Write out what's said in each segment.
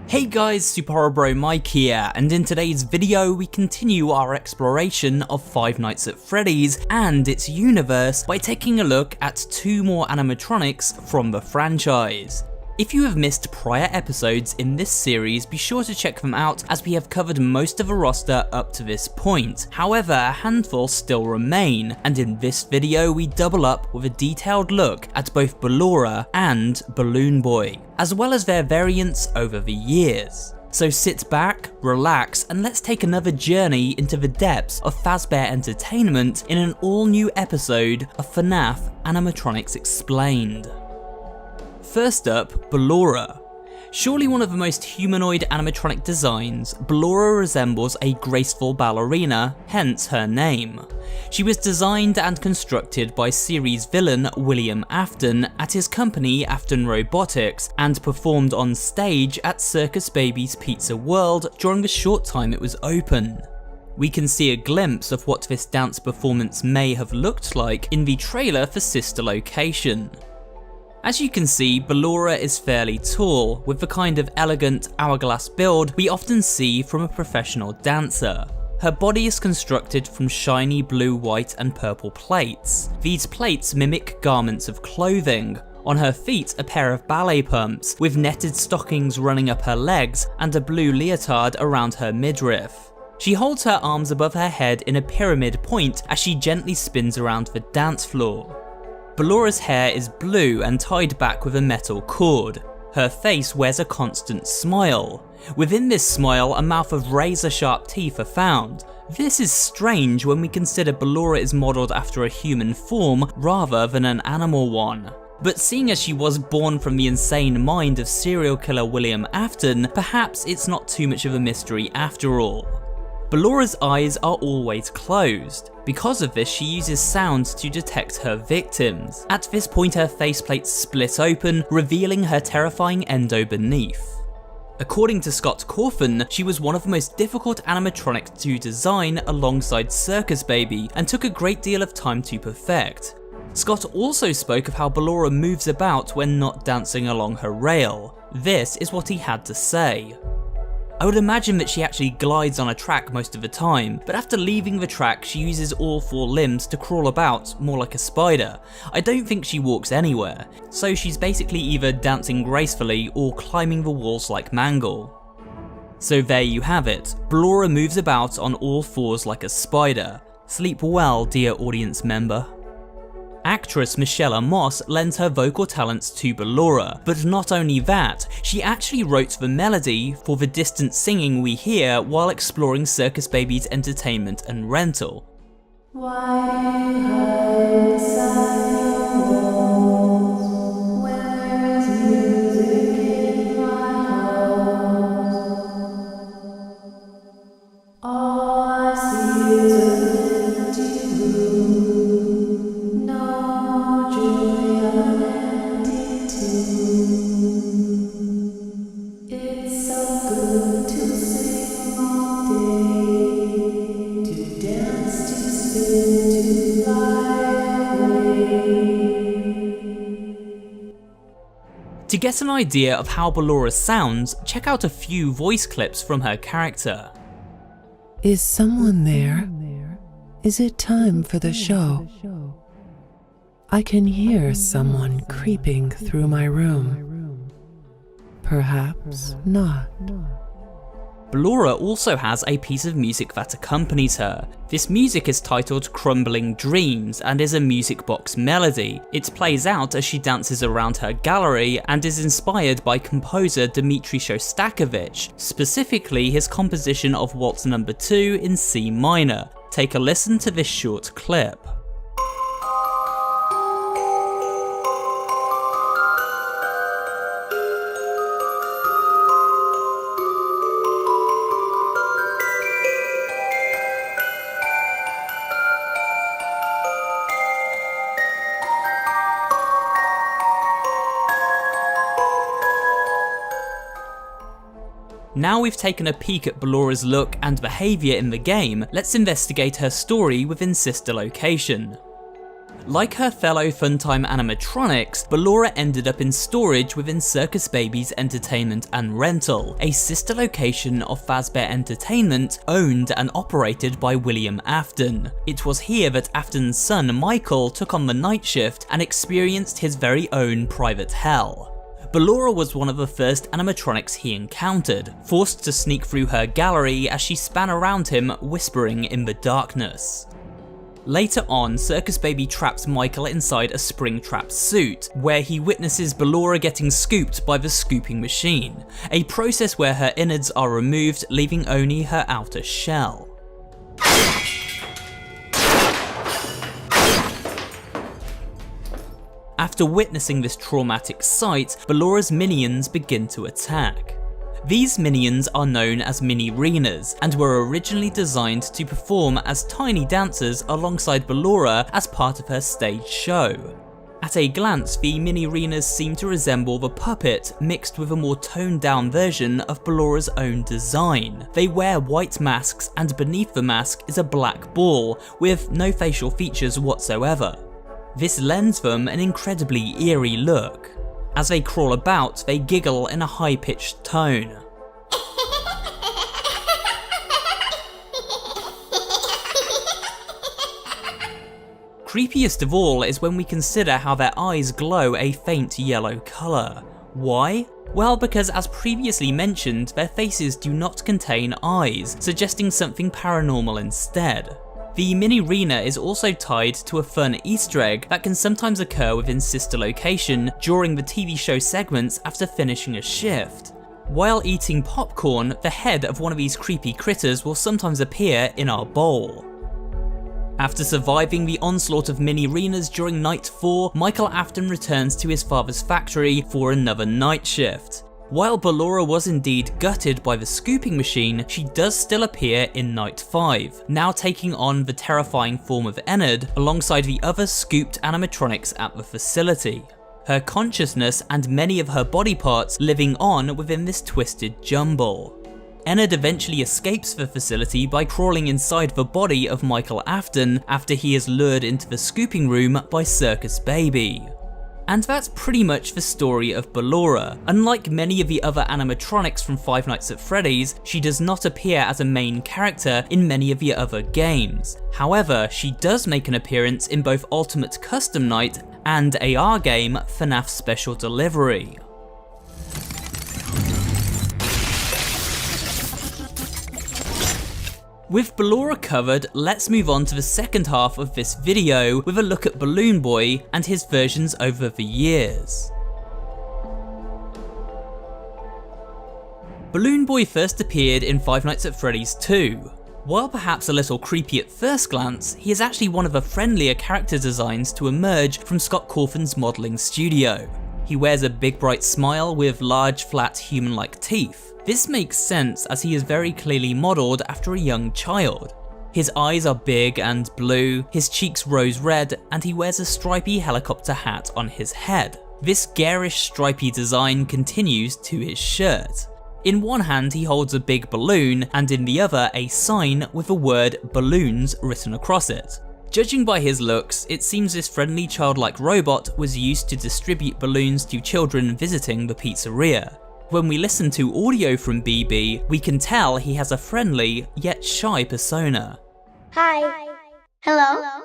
Hey guys, Super Horror Bro Mike here, and in today's video we continue our exploration of Five Nights at Freddy's and its universe by taking a look at two more animatronics from the franchise. If you have missed prior episodes in this series, be sure to check them out as we have covered most of the roster up to this point. However, a handful still remain, and in this video we double up with a detailed look at both Ballora and Balloon Boy, as well as their variants over the years. So sit back, relax, and let's take another journey into the depths of Fazbear Entertainment in an all-new episode of FNAF Animatronics Explained. First up, Ballora. Surely one of the most humanoid animatronic designs, Ballora resembles a graceful ballerina, hence her name. She was designed and constructed by series villain William Afton at his company Afton Robotics and performed on stage at Circus Baby's Pizza World during the short time it was open. We can see a glimpse of what this dance performance may have looked like in the trailer for Sister Location. As you can see, Ballora is fairly tall, with the kind of elegant hourglass build we often see from a professional dancer. Her body is constructed from shiny blue, white and purple plates. These plates mimic garments of clothing. On her feet, a pair of ballet pumps, with netted stockings running up her legs and a blue leotard around her midriff. She holds her arms above her head in a pyramid point as she gently spins around the dance floor. Ballora's hair is blue and tied back with a metal cord. Her face wears a constant smile. Within this smile, a mouth of razor-sharp teeth are found. This is strange when we consider Ballora is modelled after a human form rather than an animal one. But seeing as she was born from the insane mind of serial killer William Afton, perhaps it's not too much of a mystery after all. Ballora's eyes are always closed. Because of this, she uses sound to detect her victims. At this point, her faceplate split open, revealing her terrifying endo beneath. According to Scott Cawthon, she was one of the most difficult animatronics to design alongside Circus Baby and took a great deal of time to perfect. Scott also spoke of how Ballora moves about when not dancing along her rail. This is what he had to say. I would imagine that she actually glides on a track most of the time, but after leaving the track she uses all four limbs to crawl about, more like a spider. I don't think she walks anywhere, so she's basically either dancing gracefully or climbing the walls like Mangle. So there you have it, Ballora moves about on all fours like a spider. Sleep well, dear audience member. Actress Michelle Moss lends her vocal talents to Ballora, but not only that, she actually wrote the melody for the distant singing we hear while exploring Circus Baby's entertainment and rental. To get an idea of how Ballora sounds, check out a few voice clips from her character. Is someone there? Is it time for the show? I can hear someone creeping through my room. Perhaps not. Ballora also has a piece of music that accompanies her. This music is titled Crumbling Dreams and is a music box melody. It plays out as she dances around her gallery and is inspired by composer Dmitri Shostakovich, specifically his composition of Waltz No. 2 in C minor. Take a listen to this short clip. Now we've taken a peek at Ballora's look and behaviour in the game, let's investigate her story within Sister Location. Like her fellow Funtime animatronics, Ballora ended up in storage within Circus Baby's Entertainment and Rental, a sister location of Fazbear Entertainment owned and operated by William Afton. It was here that Afton's son Michael took on the night shift and experienced his very own private hell. Ballora was one of the first animatronics he encountered, forced to sneak through her gallery as she span around him, whispering in the darkness. Later on, Circus Baby traps Michael inside a Springtrap suit, where he witnesses Ballora getting scooped by the scooping machine, a process where her innards are removed, leaving only her outer shell. After witnessing this traumatic sight, Ballora's minions begin to attack. These minions are known as mini-renas and were originally designed to perform as tiny dancers alongside Ballora as part of her stage show. At a glance, the mini-renas seem to resemble the puppet mixed with a more toned down version of Ballora's own design. They wear white masks and beneath the mask is a black ball with no facial features whatsoever. This lends them an incredibly eerie look. As they crawl about, they giggle in a high-pitched tone. Creepiest of all is when we consider how their eyes glow a faint yellow colour. Why? Well, because as previously mentioned, their faces do not contain eyes, suggesting something paranormal instead. The mini-rena is also tied to a fun Easter egg that can sometimes occur within sister location during the TV show segments after finishing a shift. While eating popcorn, the head of one of these creepy critters will sometimes appear in our bowl. After surviving the onslaught of mini-renas during night 4, Michael Afton returns to his father's factory for another night shift. While Ballora was indeed gutted by the scooping machine, she does still appear in night 5, now taking on the terrifying form of Ennard alongside the other scooped animatronics at the facility. Her consciousness and many of her body parts living on within this twisted jumble. Ennard eventually escapes the facility by crawling inside the body of Michael Afton after he is lured into the scooping room by Circus Baby. And that's pretty much the story of Ballora. Unlike many of the other animatronics from Five Nights at Freddy's, she does not appear as a main character in many of the other games. However, she does make an appearance in both Ultimate Custom Night and AR game FNAF Special Delivery. With Ballora covered, let's move on to the second half of this video with a look at Balloon Boy and his versions over the years. Balloon Boy first appeared in Five Nights at Freddy's 2. While perhaps a little creepy at first glance, he is actually one of the friendlier character designs to emerge from Scott Cawthon's modelling studio. He wears a big bright smile with large flat human-like teeth. This makes sense as he is very clearly modelled after a young child. His eyes are big and blue, his cheeks rose red, and he wears a stripy helicopter hat on his head. This garish stripy design continues to his shirt. In one hand he holds a big balloon, and in the other a sign with the word balloons written across it. Judging by his looks, it seems this friendly childlike robot was used to distribute balloons to children visiting the pizzeria. When we listen to audio from BB, we can tell he has a friendly, yet shy persona. Hi. Hello.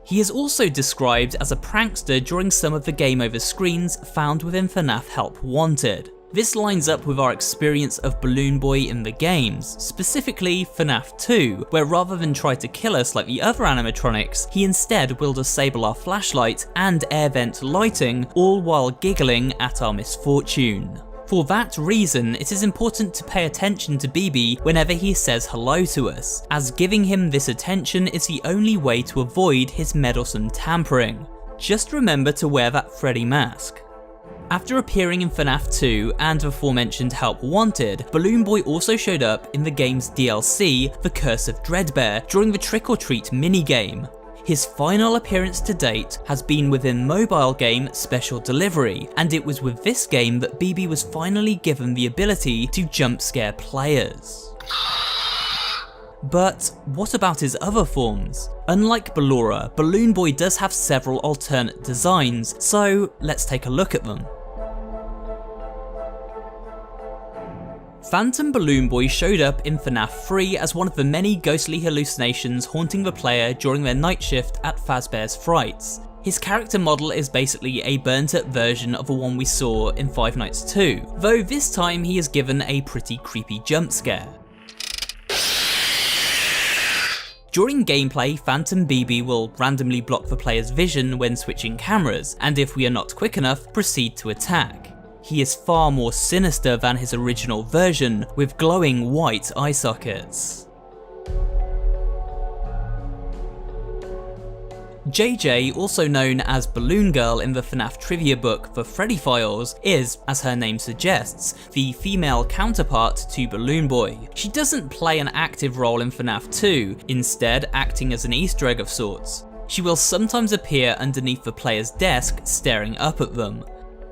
He is also described as a prankster during some of the game over screens found within FNAF Help Wanted. This lines up with our experience of Balloon Boy in the games, specifically FNAF 2, where rather than try to kill us like the other animatronics, he instead will disable our flashlight and air vent lighting, all while giggling at our misfortune. For that reason, it is important to pay attention to BB whenever he says hello to us, as giving him this attention is the only way to avoid his meddlesome tampering. Just remember to wear that Freddy mask. After appearing in FNAF 2 and the aforementioned Help Wanted, Balloon Boy also showed up in the game's DLC, The Curse of Dreadbear, during the Trick or Treat minigame. His final appearance to date has been within mobile game Special Delivery, and it was with this game that BB was finally given the ability to jump scare players. But what about his other forms? Unlike Ballora, Balloon Boy does have several alternate designs, so let's take a look at them. Phantom Balloon Boy showed up in FNAF 3 as one of the many ghostly hallucinations haunting the player during their night shift at Fazbear's Frights. His character model is basically a burnt up version of the one we saw in Five Nights 2, though this time he is given a pretty creepy jump scare. During gameplay, Phantom BB will randomly block the player's vision when switching cameras, and if we are not quick enough, proceed to attack. He is far more sinister than his original version, with glowing white eye sockets. JJ, also known as Balloon Girl in the FNAF trivia book The Freddy Files, is, as her name suggests, the female counterpart to Balloon Boy. She doesn't play an active role in FNAF 2, instead acting as an Easter egg of sorts. She will sometimes appear underneath the player's desk, staring up at them.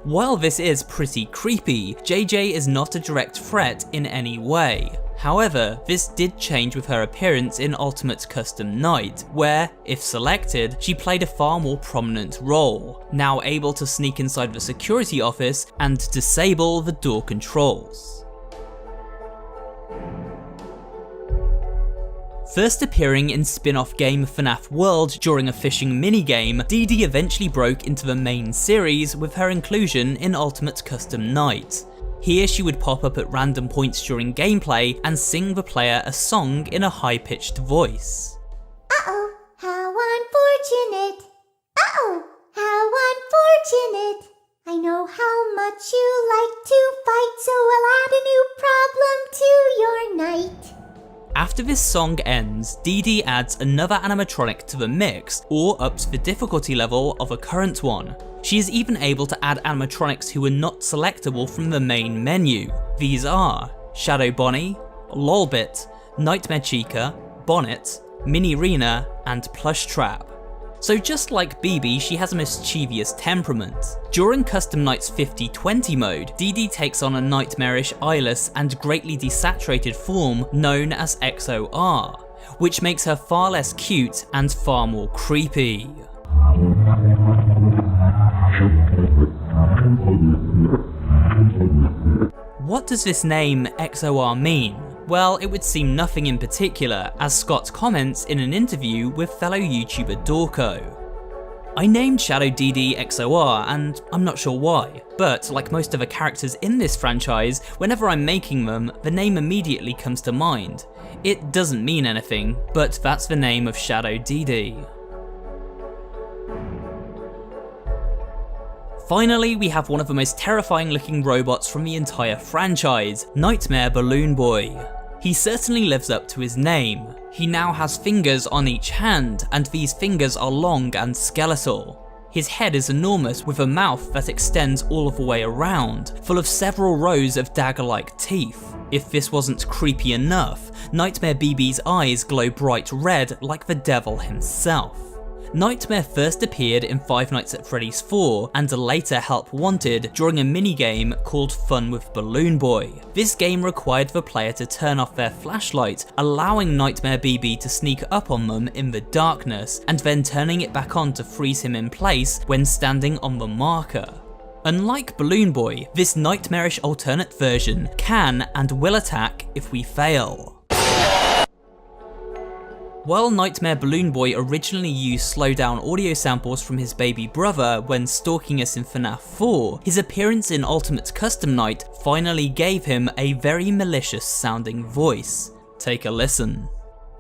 While this is pretty creepy, JJ is not a direct threat in any way. However, this did change with her appearance in Ultimate Custom Night, where, if selected, she played a far more prominent role, now able to sneak inside the security office and disable the door controls. First appearing in spin-off game FNAF World during a fishing minigame, Dee Dee eventually broke into the main series with her inclusion in Ultimate Custom Night. Here she would pop up at random points during gameplay and sing the player a song in a high-pitched voice. Uh-oh, how unfortunate. Uh-oh, how unfortunate. I know how much you like to fight, so I'll add a new problem to your night. After this song ends, Dee Dee adds another animatronic to the mix, or ups the difficulty level of a current one. She is even able to add animatronics who are not selectable from the main menu. These are Shadow Bonnie, Lolbit, Nightmare Chica, Bonnet, Mini Rena, and Plush Trap. So just like BB, she has a mischievous temperament. During Custom Night's 50-20 mode, Dee Dee takes on a nightmarish, eyeless, and greatly desaturated form known as XOR, which makes her far less cute and far more creepy. What does this name XOR mean? Well, it would seem nothing in particular, as Scott comments in an interview with fellow YouTuber Dorko. I named Shadow Dee Dee XOR, and I'm not sure why, but like most other characters in this franchise, whenever I'm making them, the name immediately comes to mind. It doesn't mean anything, but that's the name of Shadow Dee Dee. Finally, we have one of the most terrifying looking robots from the entire franchise, Nightmare Balloon Boy. He certainly lives up to his name. He now has fingers on each hand, and these fingers are long and skeletal. His head is enormous with a mouth that extends all of the way around, full of several rows of dagger-like teeth. If this wasn't creepy enough, Nightmare BB's eyes glow bright red like the devil himself. Nightmare first appeared in Five Nights at Freddy's 4 and a later Help Wanted during a minigame called Fun with Balloon Boy. This game required the player to turn off their flashlight, allowing Nightmare BB to sneak up on them in the darkness, and then turning it back on to freeze him in place when standing on the marker. Unlike Balloon Boy, this nightmarish alternate version can and will attack if we fail. While Nightmare Balloon Boy originally used slowdown audio samples from his baby brother when stalking us in FNAF 4, his appearance in Ultimate Custom Night finally gave him a very malicious sounding voice. Take a listen.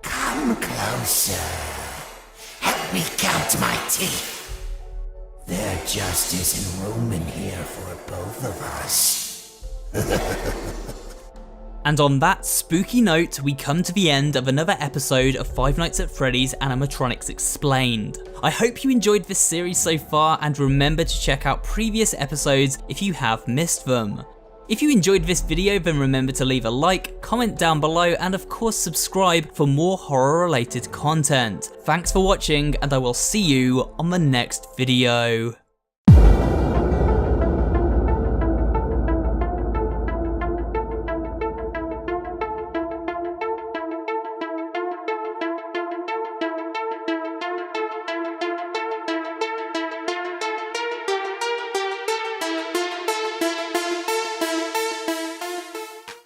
Come closer. Help me count my teeth. There just isn't room in here for both of us. And on that spooky note, we come to the end of another episode of Five Nights at Freddy's Animatronics Explained. I hope you enjoyed this series so far, and remember to check out previous episodes if you have missed them. If you enjoyed this video, then remember to leave a like, comment down below, and of course subscribe for more horror related content. Thanks for watching, and I will see you on the next video.